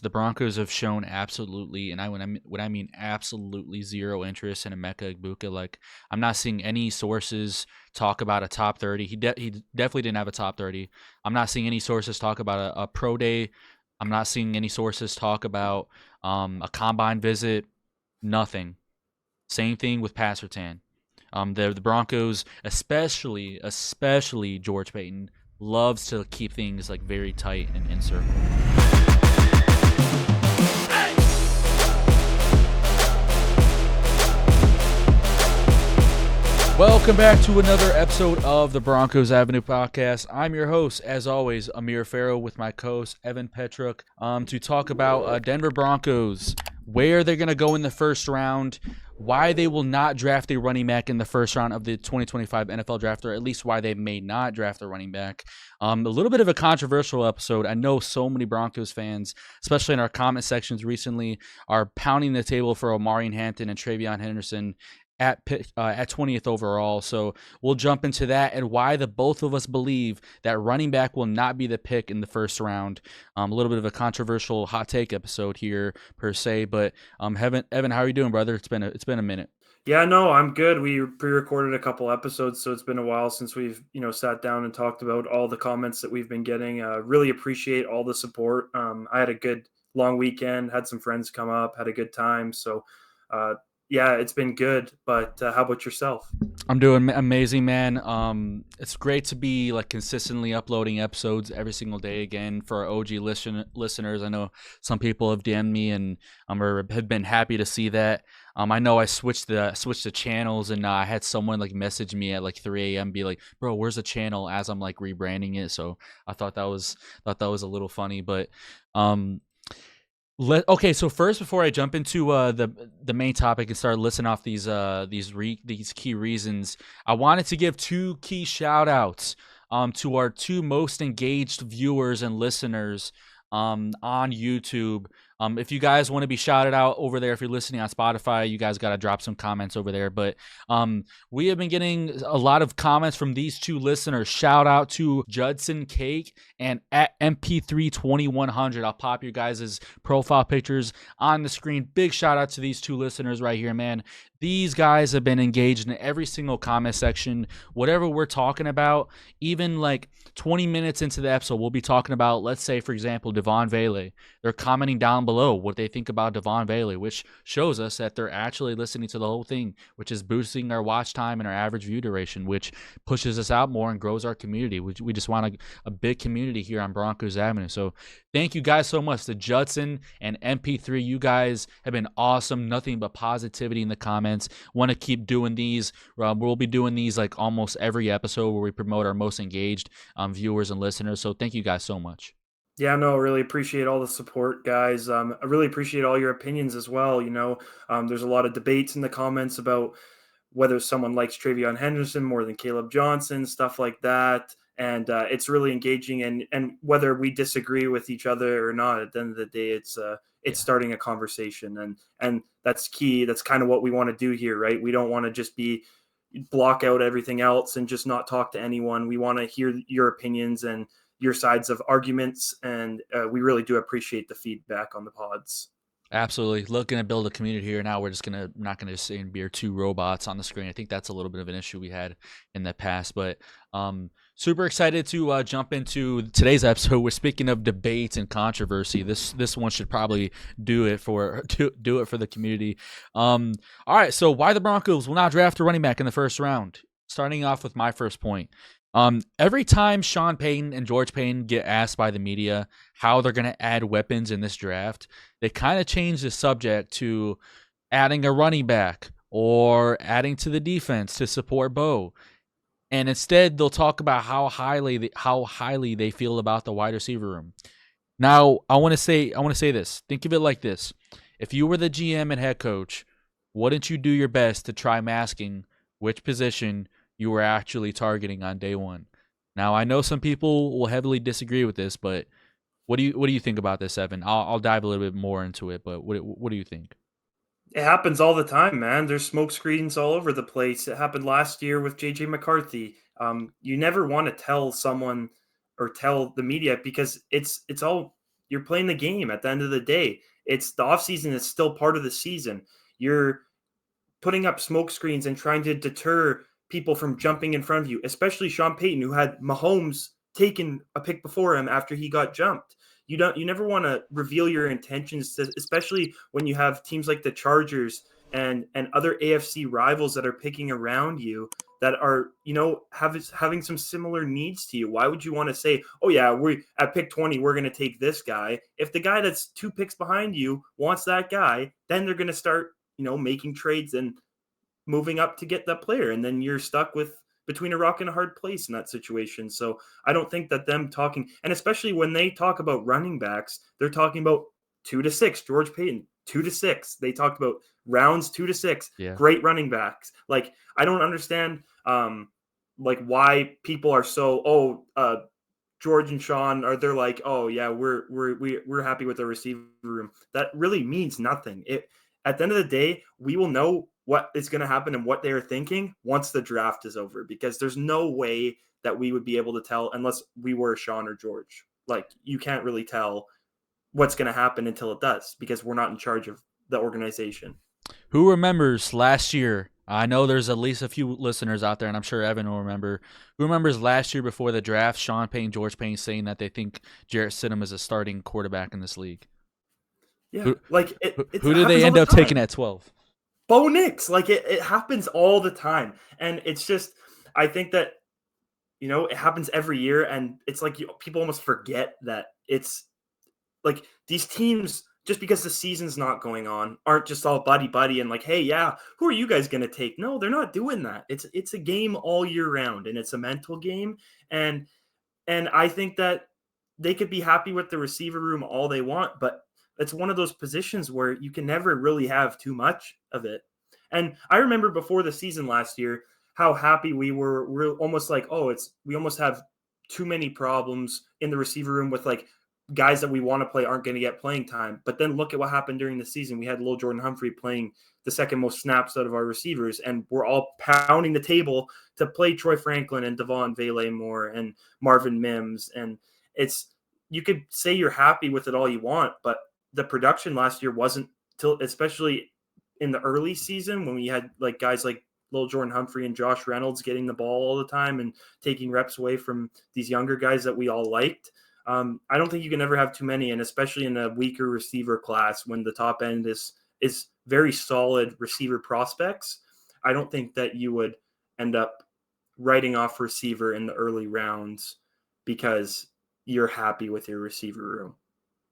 The Broncos have shown absolutely, and when I mean absolutely zero interest in Emeka Egbuka. Like, I'm not seeing any sources talk about a top 30. He definitely didn't have a top 30. I'm not seeing any sources talk about a pro day. I'm not seeing any sources talk about a combine visit. Nothing. Same thing with Passertan. The Broncos, especially George Payton, loves to keep things like very tight and in circle. Welcome back to another episode of the Broncos Avenue podcast. I'm your host, as always, Amir Farrell, with my co-host Evan Petruk, to talk about Denver Broncos, where they're going to go in the first round, why they will not draft a running back in the first round of the 2025 NFL draft, or at least why they may not draft a running back. A little bit of a controversial episode. I know so many Broncos fans, especially in our comment sections recently, are pounding the table for Omarion, Hampton, and TreVeyon Henderson at 20th overall. So we'll jump into that and why the both of us believe that running back will not be the pick in the first round. A little bit of a controversial hot take episode here per se, but Evan, how are you doing, brother? It's been a minute. Yeah, no, I'm good. We pre-recorded a couple episodes, so it's been a while since we've, sat down and talked about all the comments that we've been getting. Really appreciate all the support. I had a good long weekend, had some friends come up, had a good time. So, yeah, it's been good. But how about yourself? I'm doing amazing, man. It's great to be like consistently uploading episodes every single day again for our OG listeners. I know some people have DM'd me and or have been happy to see that. I know I switched the channels, and I had someone like message me at like 3 a.m. be like, "Bro, where's the channel?" As I'm like rebranding it. So I thought that was a little funny, but um, okay, so first, before I jump into the main topic and start listing off these key reasons, I wanted to give two key shout outs to our two most engaged viewers and listeners on YouTube. If you guys want to be shouted out over there, if you're listening on Spotify, you guys got to drop some comments over there. But we have been getting a lot of comments from these two listeners. Shout out to Judson Cake and at MP32100. I'll pop your guys' profile pictures on the screen. Big shout out to these two listeners right here, man. These guys have been engaged in every single comment section. Whatever we're talking about, even like 20 minutes into the episode, we'll be talking about, let's say, for example, Devon Vele. They're commenting down below what they think about Devon Vele, which shows us that they're actually listening to the whole thing, which is boosting our watch time and our average view duration, which pushes us out more and grows our community. We just want a big community here on Broncos Avenue. So thank you guys so much to Judson and MP3. You guys have been awesome. Nothing but positivity in the comments. Want to keep doing these. We'll be doing these like almost every episode where we promote our most engaged viewers and listeners. So thank you guys so much. Yeah, no, really appreciate all the support, guys. I really appreciate all your opinions as well. There's a lot of debates in the comments about whether someone likes TreVeyon Henderson more than Caleb Johnson, stuff like that. And it's really engaging. And whether we disagree with each other or not, at the end of the day, it's Yeah. starting a conversation, and that's key. That's kind of what we want to do here, right? We don't want to just be block out everything else and just not talk to anyone. We want to hear your opinions and your sides of arguments, and we really do appreciate the feedback on the pods. Absolutely. Looking to build a community here now. We're just not gonna say and be two robots on the screen. I think that's a little bit of an issue we had in the past. But super excited to jump into today's episode. We're speaking of debates and controversy. This one should probably do it for the community. All right. So why the Broncos will not draft a running back in the first round? Starting off with my first point. Every time Sean Payton and George Payton get asked by the media how they're going to add weapons in this draft, they kind of change the subject to adding a running back or adding to the defense to support Bo. And instead, they'll talk about how highly they feel about the wide receiver room. Now, I want to say this. Think of it like this: if you were the GM and head coach, wouldn't you do your best to try masking which position you were actually targeting on day one? Now, I know some people will heavily disagree with this, but what do you think about this, Evan? I'll dive a little bit more into it, but what do you think? It happens all the time, man. There's smoke screens all over the place. It happened last year with JJ McCarthy. You never want to tell someone or tell the media because it's all you're playing the game at the end of the day. It's the offseason is still part of the season. You're putting up smoke screens and trying to deter people from jumping in front of you, especially Sean Payton, who had Mahomes taken a pick before him after he got jumped. You never want to reveal your intentions, especially when you have teams like the Chargers and other AFC rivals that are picking around you that are, having some similar needs to you. Why would you want to say, oh yeah, we at pick 20, we're going to take this guy? If the guy that's 2 picks behind you wants that guy, then they're going to start, making trades and moving up to get that player. And then you're stuck with between a rock and a hard place in that situation. So I don't think that them talking, and especially when they talk about running backs, they're talking about 2 to 6, George Payton, 2 to 6. They talked about rounds 2 to 6, Yeah. great running backs. Like, I don't understand like why people are so, George and Sean they're like, oh yeah, we're happy with the receiver room. That really means nothing. At the end of the day, we will know what is going to happen and what they are thinking once the draft is over, because there's no way that we would be able to tell unless we were Sean or George. Like, you can't really tell what's going to happen until it does, because we're not in charge of the organization. Who remembers last year? I know there's at least a few listeners out there, and I'm sure Evan will remember. Who remembers last year before the draft, Sean Payton, George Payton saying that they think Jarrett Stidham is a starting quarterback in this league? Yeah, Who, like who did they end up taking at 12? Bo Nix. Like, it happens all the time, and it's just, I think that it happens every year, and it's like people almost forget that it's like these teams, just because the season's not going on, aren't just all buddy and like, hey, yeah, who are you guys going to take? No, they're not doing that. It's a game all year round, and it's a mental game, and I think that they could be happy with the receiver room all they want, but it's one of those positions where you can never really have too much of it. And I remember before the season last year how happy we were. We're almost like, we almost have too many problems in the receiver room with like guys that we want to play aren't going to get playing time. But then look at what happened during the season. We had Lil Jordan Humphrey playing the second most snaps out of our receivers, and we're all pounding the table to play Troy Franklin and Devon Vele Moore and Marvin Mims. And you could say you're happy with it all you want, but the production last year wasn't, especially in the early season when we had like guys like Lil Jordan Humphrey and Josh Reynolds getting the ball all the time and taking reps away from these younger guys that we all liked. I don't think you can ever have too many, and especially in a weaker receiver class when the top end is very solid receiver prospects. I don't think that you would end up writing off receiver in the early rounds because you're happy with your receiver room.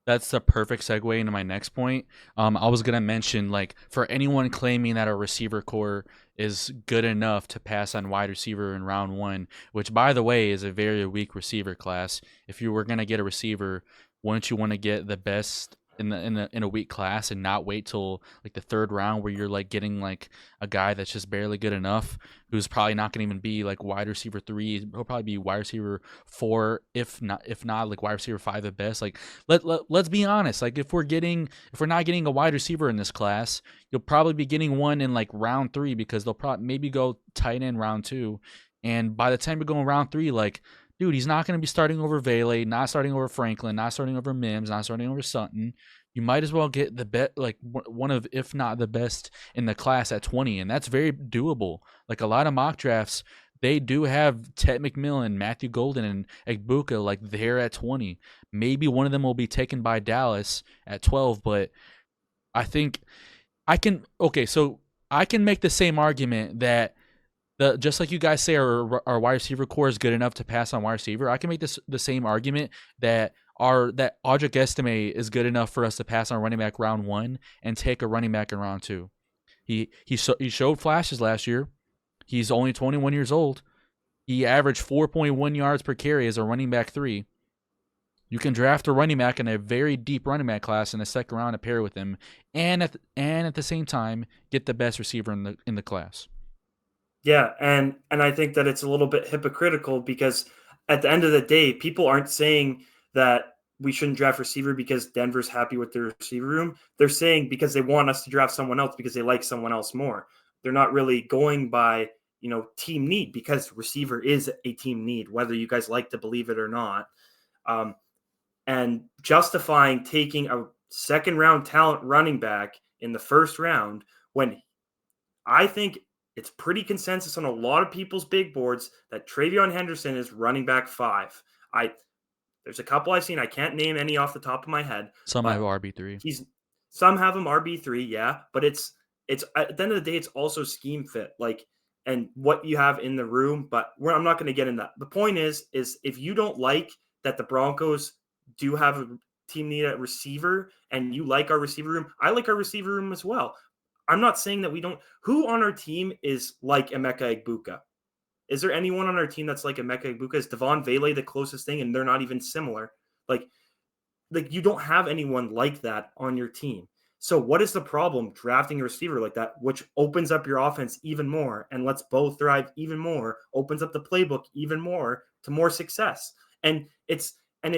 That's the perfect segue into my next point. I was gonna mention, like, for anyone claiming that a receiver core is good enough to pass on wide receiver in round 1, which, by the way, is a very weak receiver class. If you were gonna get a receiver, wouldn't you want to get the best in a weak class and not wait till like the 3rd round where you're like getting like a guy that's just barely good enough, who's probably not going to even be like wide receiver 3, he'll probably be wide receiver 4, if not like wide receiver 5 at best. Like, let's be honest, like if we're not getting a wide receiver in this class, you'll probably be getting one in like round 3, because they'll probably maybe go tight end round 2, and by the time you're going round 3, like, dude, he's not going to be starting over Vele, not starting over Franklin, not starting over Mims, not starting over Sutton. You might as well get the like one of, if not the best in the class at 20, and that's very doable. Like, a lot of mock drafts, they do have Ted McMillan, Matthew Golden, and Egbuka like there at 20. Maybe one of them will be taken by Dallas at 12, but I think I can make the same argument that just like you guys say our wide receiver core is good enough to pass on wide receiver, I can make the same argument that Audric Estime is good enough for us to pass on running back round 1 and take a running back in round 2. He showed flashes last year. He's only 21 years old. He averaged 4.1 yards per carry as a running back 3. You can draft a running back in a very deep running back class in the 2nd round to pair with him, and at the same time get the best receiver in the class. Yeah, and I think that it's a little bit hypocritical, because at the end of the day, people aren't saying that we shouldn't draft receiver because Denver's happy with their receiver room. They're saying because they want us to draft someone else because they like someone else more. They're not really going by, team need, because receiver is a team need, whether you guys like to believe it or not. and justifying taking a second round talent running back in the first round when I think it's pretty consensus on a lot of people's big boards that TreVeyon Henderson is running back 5. There's a couple I've seen. I can't name any off the top of my head, Some have but RB3. some have him RB3, yeah, but it's at the end of the day, it's also scheme fit, and what you have in the room. But I'm not going to get into that. The point is if you don't like that the Broncos do have a team need at receiver, and you like our receiver room, I like our receiver room as well. I'm not saying that we don't. Who on our team is like Emeka Egbuka? Is there anyone on our team that's like Emeka Egbuka? Is Devon Vele the closest thing, and they're not even similar? Like you don't have anyone like that on your team. So what is the problem drafting a receiver like that, which opens up your offense even more and lets Bo thrive even more, opens up the playbook even more to more success? And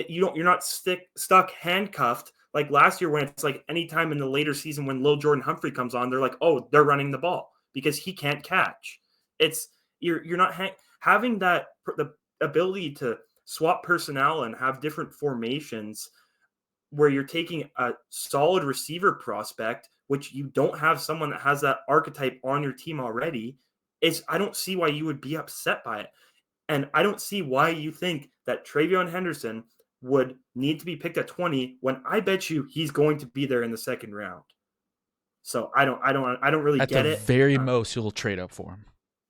you're not stuck handcuffed like last year when it's like anytime in the later season when Lil Jordan Humphrey comes on, they're like, oh, they're running the ball because he can't catch. You're not having the ability to swap personnel and have different formations where you're taking a solid receiver prospect, which you don't have someone that has that archetype on your team already. I don't see why you would be upset by it. And I don't see why you think that TreVeyon Henderson would need to be picked at 20 when I bet you he's going to be there in the second round. So I don't really At the get it. very most, you'll trade up for him.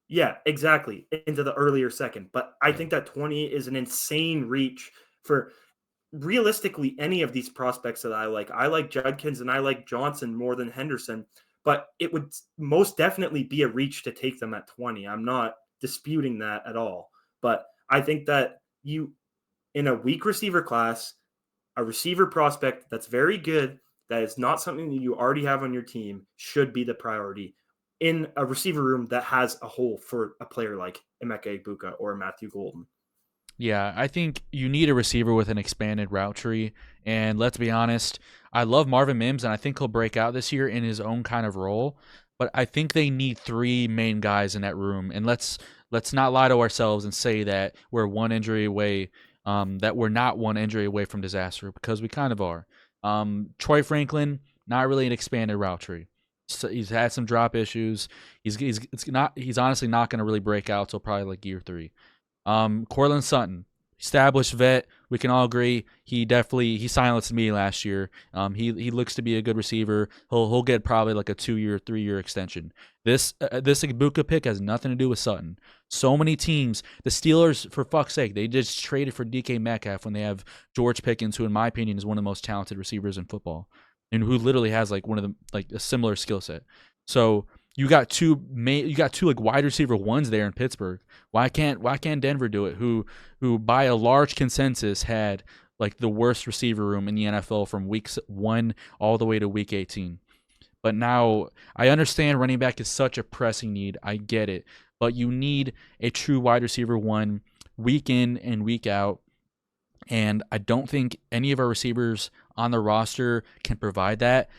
Yeah, exactly. Into the earlier second. But I think that 20 is an insane reach for realistically any of these prospects that I like. I like Judkins and I like Johnson more than Henderson, but it would most definitely be a reach to take them at 20. I'm not disputing that at all. But I think that in a weak receiver class, a receiver prospect that's very good, that is not something that you already have on your team, should be the priority in a receiver room that has a hole for a player like Emeka Egbuka or Matthew Golden. Yeah, I think you need a receiver with an expanded route tree. And let's be honest, I love Marvin Mims, and I think he'll break out this year in his own kind of role. But I think they need 3 main guys in that room. And let's not lie to ourselves and say that we're one injury away, that we're not one injury away from disaster, because we kind of are. Troy Franklin, not really an expanded route tree. So he's had some drop issues. He's honestly not going to really break out till probably like year 3. Courtland Sutton, established vet. We can all agree he silenced me last year. He looks to be a good receiver. He'll get probably like a 2-year, 3-year extension. This Egbuka pick has nothing to do with Sutton. So many teams, the Steelers, for fuck's sake, they just traded for DK Metcalf when they have George Pickens, who in my opinion is one of the most talented receivers in football, and who literally has like one of a similar skill set. So you got two like wide receiver ones there in Pittsburgh. Why can't Denver do it? Who by a large consensus had like the worst receiver room in the NFL from week 1 all the way to week 18. But now I understand running back is such a pressing need. I get it. But you need a true wide receiver 1 week in and week out. And I don't think any of our receivers on the roster can provide that.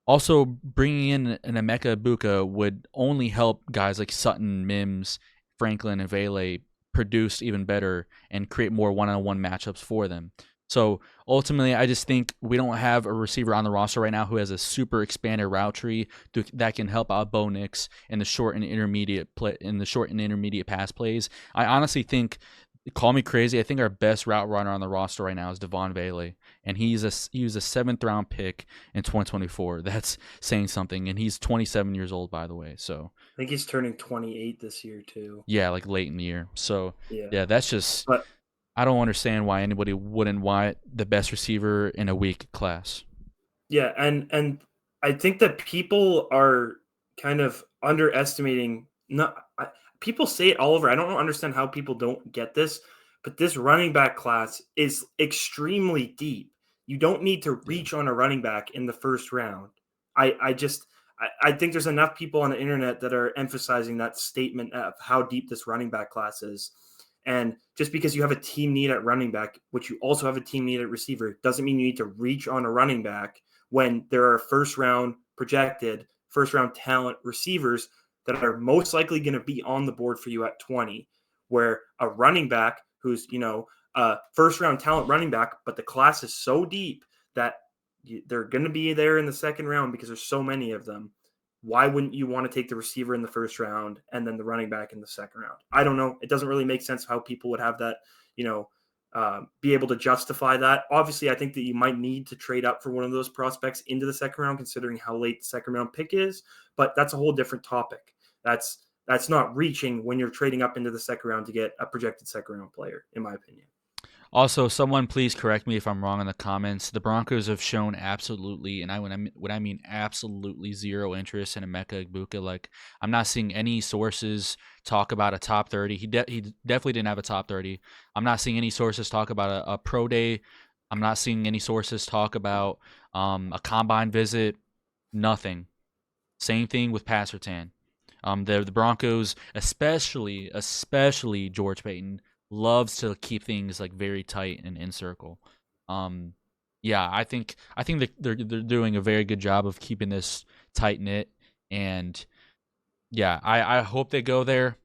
Also, bringing in an Emeka Egbuka would only help guys like Sutton, Mims, Franklin, and Vele produce even better and create more one-on-one matchups for them. So ultimately, I just think we don't have a receiver on the roster right now who has a super expanded route tree that can help out Bo Nix in the short and intermediate pass plays. I honestly think, call me crazy, I think our best route runner on the roster right now is Devon Vele, and he was a 7th round pick in 2024. That's saying something, and he's 27 years old, by the way. So I think he's turning 28 this year too. Yeah, like late in the year. So yeah that's just. But I don't understand why anybody wouldn't want the best receiver in a weak class. yeah, and I think that people are kind of underestimating. People say it all over. I don't understand how people don't get this, but this running back class is extremely deep. You don't need to reach on a running back in the first round. I think there's enough people on the internet that are emphasizing that statement of how deep this running back class is. And just because you have a team need at running back, which you also have a team need at receiver, doesn't mean you need to reach on a running back when there are first round talent receivers that are most likely going to be on the board for you at 20, where a running back who's, first round talent running back, but the class is so deep that they're going to be there in the second round because there's so many of them. Why wouldn't you want to take the receiver in the first round and then the running back in the second round? I don't know. It doesn't really make sense how people would have that, be able to justify that. Obviously, I think that you might need to trade up for one of those prospects into the second round, considering how late the second round pick is. But that's a whole different topic. That's not reaching when you're trading up into the second round to get a projected second round player, in my opinion. Also, someone please correct me if I'm wrong in the comments. The Broncos have shown absolutely, and when I mean absolutely, zero interest in Emeka Egbuka. Like, I'm not seeing any sources talk about a top 30. He definitely didn't have a top 30. I'm not seeing any sources talk about a pro day. I'm not seeing any sources talk about a combine visit. Nothing. Same thing with Pat Surtain. The Broncos, especially George Payton, loves to keep things like very tight and in circle. Yeah, I think that they're doing a very good job of keeping this tight knit, and yeah, I hope they go there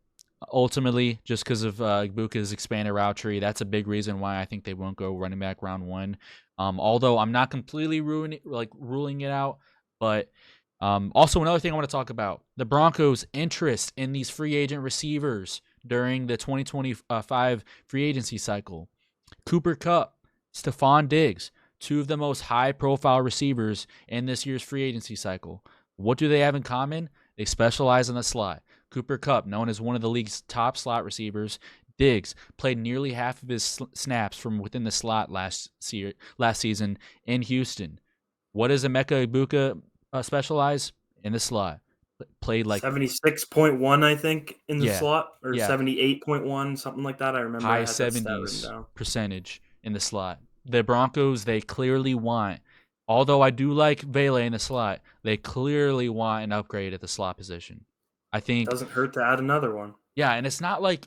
ultimately just because of Egbuka's expanded route tree. That's a big reason why I think they won't go running back round one. Although I'm not completely ruling it out, but also another thing I want to talk about: the Broncos' interest in these free agent receivers during the 2025 free agency cycle. Cooper Kupp, Stephon Diggs, two of the most high-profile receivers in this year's free agency cycle. What do they have in common? They specialize in the slot. Cooper Kupp, known as one of the league's top slot receivers. Diggs played nearly half of his snaps from within the slot last season in Houston. What does Emeka Egbuka specialize? In the slot. Played like 76.1, I think, in the yeah, slot, or yeah, 78.1, something like that. I remember I high had that stat written 70s down. percentage in the slot. The Broncos, they clearly want, although I do like Vele in the slot, they clearly want an upgrade at the slot position. I think, Doesn't hurt to add another one. yeah, and it's not like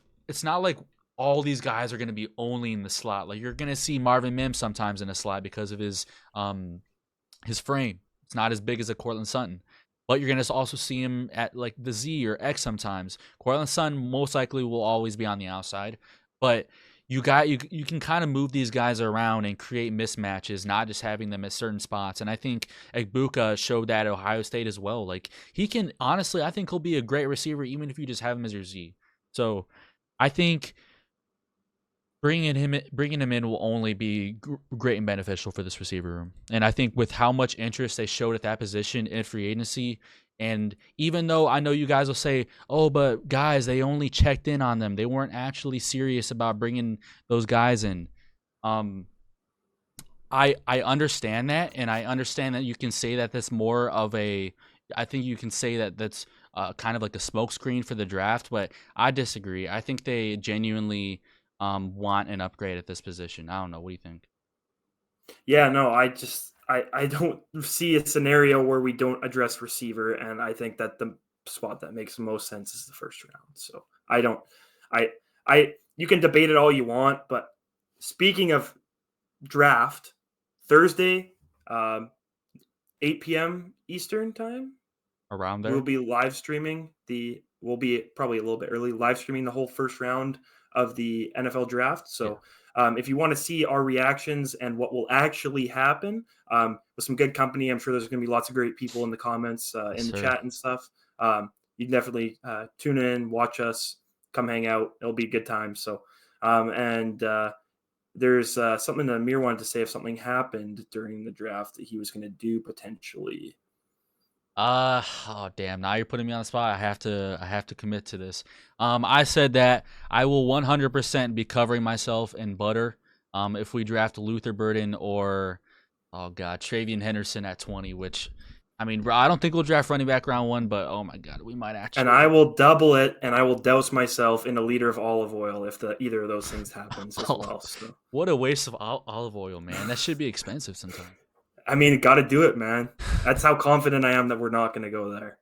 all these guys are going to be only in the slot. Like, you're going to see Marvin Mims sometimes in the slot because of his frame. It's not as big as a Cortland Sutton. But you're going to also see him at like the Z or X sometimes. Cortland Sutton most likely will always be on the outside. But you can kind of move these guys around and create mismatches, not just having them at certain spots. And I think Egbuka showed that at Ohio State as well. Like, he can, honestly, I think he'll be a great receiver even if you just have him as your Z. So I think bringing him in will only be great and beneficial for this receiver room. And I think with how much interest they showed at that position in free agency, and even though I know you guys will say, oh, but guys, they only checked in on them. They weren't actually serious about bringing those guys in. I understand that, and I understand that you can say that that's more of a – I think you can say that that's kind of like a smokescreen for the draft, but I disagree. I think they genuinely – want an upgrade at this position. I don't know. What do you think? Yeah, no, I don't see a scenario where we don't address receiver, and I think that the spot that makes the most sense is the first round. So you can debate it all you want, but speaking of draft, Thursday, 8 p.m. Eastern time, Around there? we'll be live streaming we'll be probably a little bit early, live streaming the whole first round of the NFL draft. So if you want to see our reactions and what will actually happen with some good company, I'm sure there's going to be lots of great people in the comments, in the chat and stuff. You can definitely tune in, watch us, come hang out. It'll be a good time. So, there's something that Amir wanted to say if something happened during the draft that he was going to do potentially. Oh damn! Now you're putting me on the spot. I have to commit to this. I said that I will 100% be covering myself in butter. If we draft Luther Burden or, oh god, TreVeyon Henderson at 20, which, I mean, I don't think we'll draft running back round one, but oh my god, we might actually. And I will double it, and I will douse myself in a liter of olive oil if either of those things happens as well. So. What a waste of olive oil, man. That should be expensive sometimes. I mean, got to do it, man. That's how confident I am that we're not going to go there.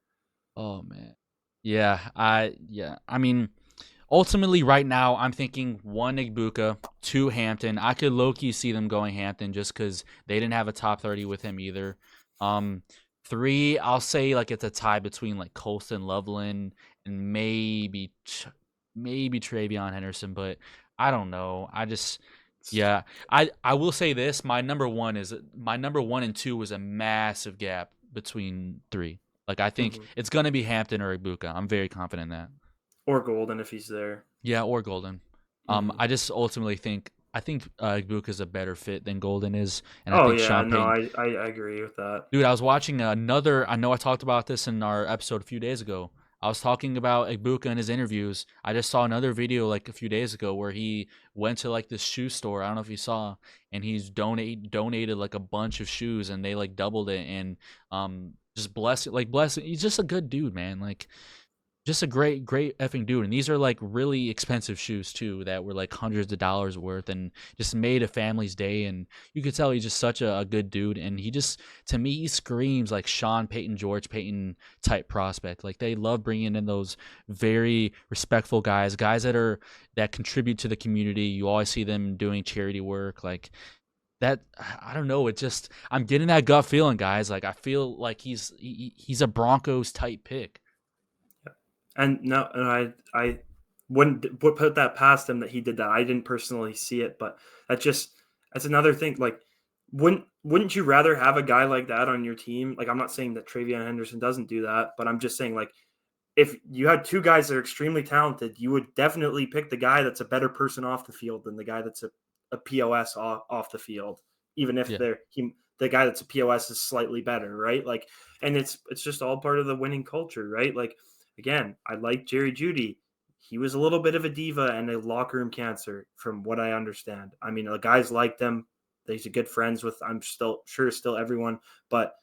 Oh man, yeah. I mean, ultimately, right now, I'm thinking 1 Egbuka, 2 Hampton. I could low-key see them going Hampton just because they didn't have a top 30 with him either. 3, I'll say like it's a tie between like Colston, Loveland, and maybe TreVeyon Henderson, but I don't know. Yeah, I will say this: my number one and two was a massive gap between three. Like I think Mhm. it's gonna be Hampton or Egbuka. I'm very confident in that. Or Golden if he's there. Yeah, or Golden. Mhm. I just ultimately think Egbuka is a better fit than Golden is, and I Oh think yeah, Sean no, Payton. I agree with that. Dude, I was watching another. I know I talked about this in our episode a few days ago. I was talking about Egbuka in his interviews. I just saw another video like a few days ago where he went to like this shoe store. I don't know if you saw, and he's donated like a bunch of shoes, and they like doubled it, and just bless it. He's just a good dude, man. Like just a great effing dude, and these are like really expensive shoes too that were like hundreds of dollars worth, and just made a family's day. And you could tell he's just such a good dude, and he just, to me, he screams like Sean Payton, George Payton type prospect. Like they love bringing in those very respectful guys that contribute to the community. You always see them doing charity work like that. I don't know, it just, I'm getting that gut feeling, guys. Like I feel like he's a Broncos type pick. And no, and I wouldn't put that past him that he did that. I didn't personally see it, but that's another thing. Like, wouldn't you rather have a guy like that on your team? Like, I'm not saying that TreVeyon Henderson doesn't do that, but I'm just saying like if you had two guys that are extremely talented, you would definitely pick the guy that's a better person off the field than the guy that's a POS off the field, even if Yeah. the guy that's a POS is slightly better, right? Like, and it's just all part of the winning culture, right? Like, again, I like Jerry Judy. He was a little bit of a diva and a locker room cancer, from what I understand. I mean, the guys liked him. He's a good friends with, I'm still everyone, but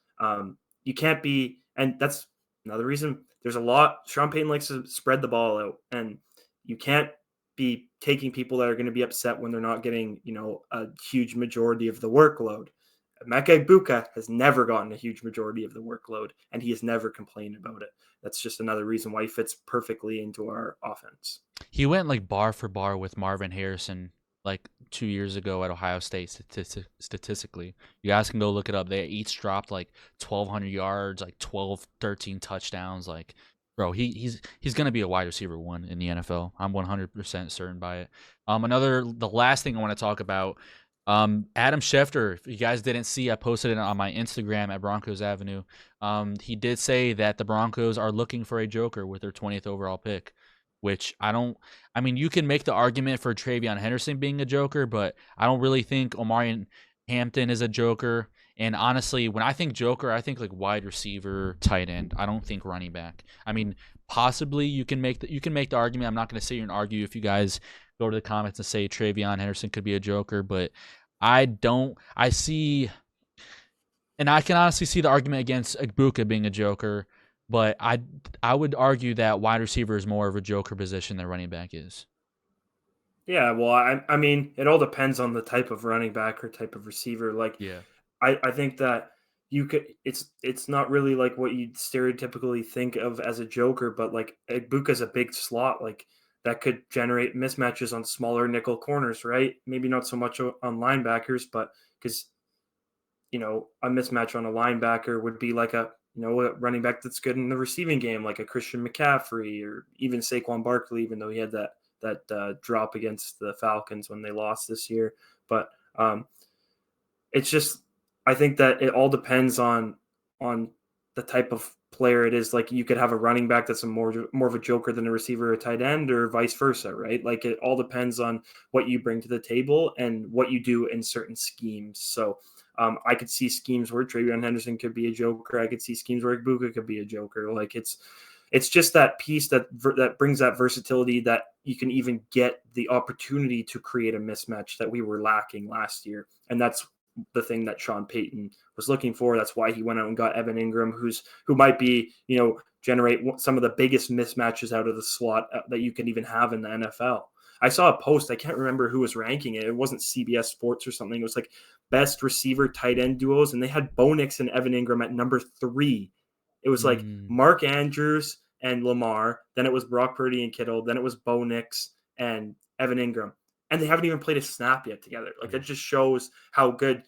you can't be, and that's another reason. There's a lot. Sean Payton likes to spread the ball out, and you can't be taking people that are going to be upset when they're not getting, a huge majority of the workload. Emeka Egbuka has never gotten a huge majority of the workload, and he has never complained about it. That's just another reason why he fits perfectly into our offense. He went like bar for bar with Marvin Harrison like 2 years ago at Ohio State. Statistically, you guys can go look it up. They each dropped like 1,200 yards, like 12, 13 touchdowns. Like, bro, he's gonna be a wide receiver one in the NFL. I'm 100% certain by it. The last thing I want to talk about. Adam Schefter. If you guys didn't see, I posted it on my Instagram at Broncos Avenue. He did say that the Broncos are looking for a joker with their 20th overall pick, which I don't. I mean, you can make the argument for TreVeyon Henderson being a joker, but I don't really think Omarion Hampton is a joker. And honestly, when I think joker, I think like wide receiver, tight end. I don't think running back. I mean, possibly you can make the argument. I'm not going to sit here and argue if you guys go to the comments and say TreVeyon Henderson could be a joker, but I don't. I see, and I can honestly see the argument against Egbuka being a joker, but I would argue that wide receiver is more of a joker position than running back is. Yeah, well, I mean, it all depends on the type of running back or type of receiver. Like, Yeah. I think that you could it's not really like what you'd stereotypically think of as a joker, but like Egbuka's a big slot, like that could generate mismatches on smaller nickel corners, right? Maybe not so much on linebackers, but because a mismatch on a linebacker would be like a running back that's good in the receiving game, like a Christian McCaffrey or even Saquon Barkley, even though he had that drop against the Falcons when they lost this year. But it's just, I think that it all depends on the type of player it is. Like you could have a running back that's more of a joker than a receiver or a tight end, or vice versa, right? Like it all depends on what you bring to the table and what you do in certain schemes. So I could see schemes where TreVeyon Henderson could be a joker. I could see schemes where Egbuka could be a joker. Like it's just that piece that brings that versatility that you can even get the opportunity to create a mismatch that we were lacking last year, and that's the thing that Sean Payton was looking for. That's why he went out and got Evan Ingram, who might be, generate some of the biggest mismatches out of the slot that you can even have in the NFL. I saw a post. I can't remember who was ranking it. It wasn't CBS Sports or something. It was like best receiver tight end duos, and they had Bo Nix and Evan Ingram at number 3. It was like Mm, Mark Andrews and Lamar. Then it was Brock Purdy and Kittle. Then it was Bo Nix and Evan Ingram, and they haven't even played a snap yet together. Like that yeah. just shows how good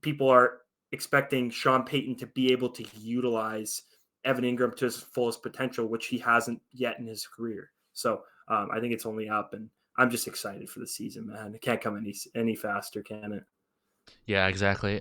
people are expecting Sean Payton to be able to utilize Evan Ingram to his fullest potential, which he hasn't yet in his career. So I think it's only up, and I'm just excited for the season, man. It can't come any faster, can it? Yeah, exactly.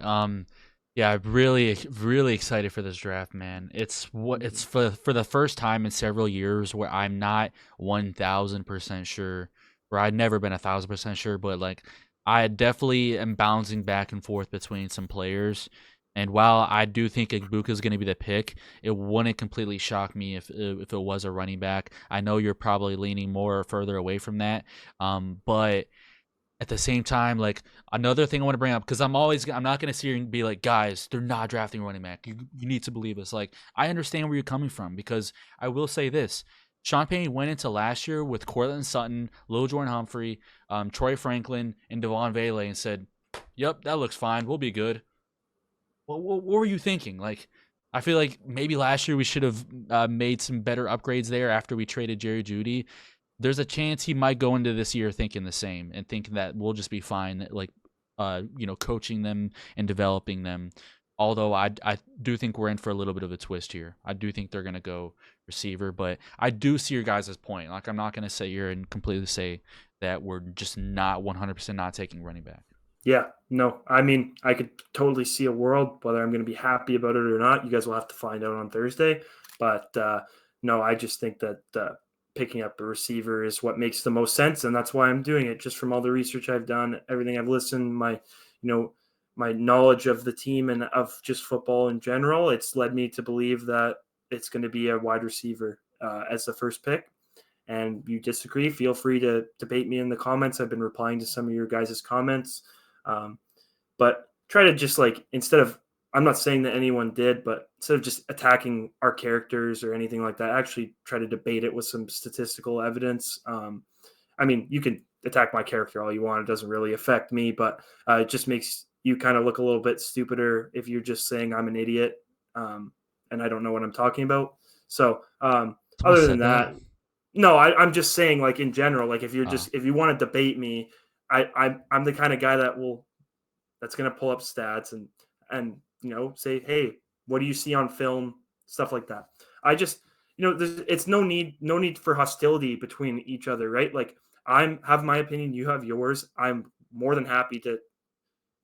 Yeah, I'm really, really excited for this draft, man. It's for the first time in several years where I'm not 1,000% sure, where I'd never been 1,000% sure, but like I definitely am bouncing back and forth between some players. And while I do think Egbuka is going to be the pick, it wouldn't completely shock me if it was a running back. I know you're probably leaning more or further away from that, but at the same time, like another thing I want to bring up, because I'm not gonna sit here and be like, guys, they're not drafting a running back. You need to believe us. Like, I understand where you're coming from, because I will say this. Sean Payton went into last year with Cortland Sutton, Lil Jordan Humphrey, Troy Franklin, and Devon Vele, and said, "Yep, that looks fine. We'll be good." Well, what were you thinking? Like, I feel like maybe last year we should have made some better upgrades there after we traded Jerry Jeudy. There's a chance he might go into this year thinking the same and thinking that we'll just be fine, like, coaching them and developing them. Although I do think we're in for a little bit of a twist here. I do think they're going to go receiver, but I do see your guys' point. Like, I'm not going to sit here and completely say that we're just not 100% not taking running back. Yeah, no, I mean, I could totally see a world, whether I'm going to be happy about it or not. You guys will have to find out on Thursday. But no, I just think that picking up a receiver is what makes the most sense. And that's why I'm doing it, just from all the research I've done, everything I've listened, my knowledge of the team and of just football in general. It's led me to believe that it's going to be a wide receiver as the first pick. And you disagree, feel free to debate me in the comments. I've been replying to some of your guys' comments. But try to just, like, instead of, I'm not saying that anyone did, but instead of just attacking our characters or anything like that, actually try to debate it with some statistical evidence. I mean, you can attack my character all you want. It doesn't really affect me, but it just makes you kind of look a little bit stupider if you're just saying I'm an idiot and I don't know what I'm talking about. So other than that, no, I'm just saying, like, in general, like, if you're if you want to debate me, I'm the kind of guy that's going to pull up stats and say, hey, what do you see on film? Stuff like that. I just, it's no need for hostility between each other, right? Like, I have my opinion, you have yours. I'm more than happy to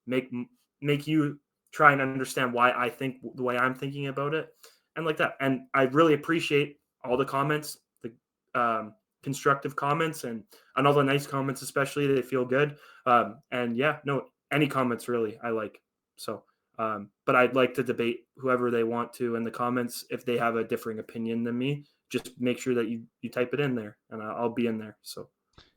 make you try and understand why I think the way I'm thinking about it, and like that. And I really appreciate all the comments, the constructive comments, and all the nice comments, especially. They feel good. And yeah, no, any comments really I like. So but I'd like to debate whoever they want to in the comments. If they have a differing opinion than me, just make sure that you type it in there, and I'll be in there. So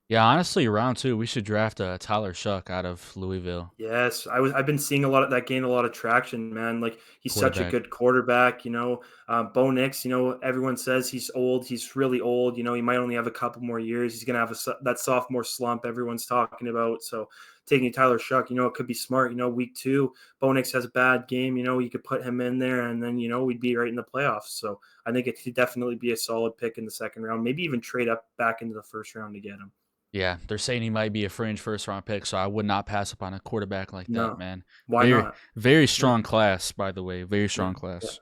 yeah, honestly, round 2, we should draft Tyler Shuck out of Louisville. yes, I've been seeing a lot of that gain a lot of traction, man. Like, he's such a good quarterback. Bo Nix, everyone says he's old. He's really old. He might only have a couple more years. He's gonna have that sophomore slump everyone's talking about. So taking Tyler Shuck, it could be smart. Week 2, Bo Nix has a bad game. You could put him in there, and then we'd be right in the playoffs. So I think it could definitely be a solid pick in the second round. Maybe even trade up back into the first round to get him. Yeah, they're saying he might be a fringe first-round pick, so I would not pass up on a quarterback like that, man. Why not? Very strong class, by the way. Very strong class.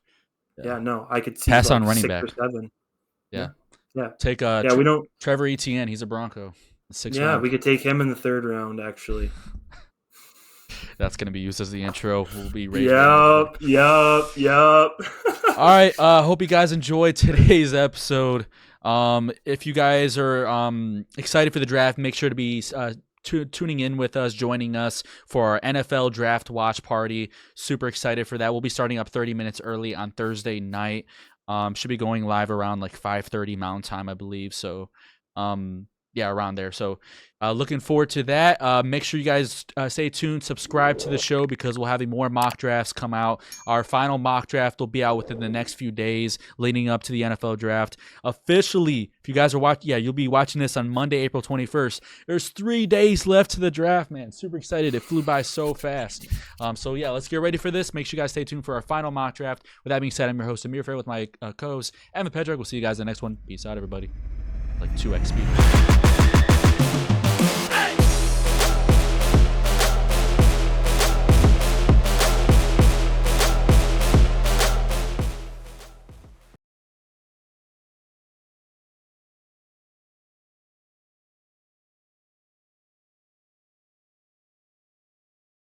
Yeah, no, I could see pass on running back. 6 or 7. Yeah. Take we don't. Trevor Etienne, he's a Bronco. 6 round. We could take him in the 3rd round, actually. That's going to be used as the intro. We'll be ready. Yep. All right. Hope you guys enjoyed today's episode. If you guys are excited for the draft, make sure to be tuning in with us, joining us for our NFL draft watch party. Super excited for that. We'll be starting up 30 minutes early on Thursday night. Should be going live around like 5:30 Mountain Time, I believe. So, around there. So looking forward to that. Make sure you guys stay tuned, subscribe to the show, because we'll have more mock drafts come out. Our final mock draft will be out within the next few days leading up to the NFL draft. Officially, if you guys are watching, you'll be watching this on Monday, April 21st. There's 3 days left to the draft, man. Super excited. It flew by so fast. Let's get ready for this. Make sure you guys stay tuned for our final mock draft. With that being said, I'm your host, Amir Farrell, with my co-host, Evan Petruk. We'll see you guys in the next one. Peace out, everybody. Like 2x speed.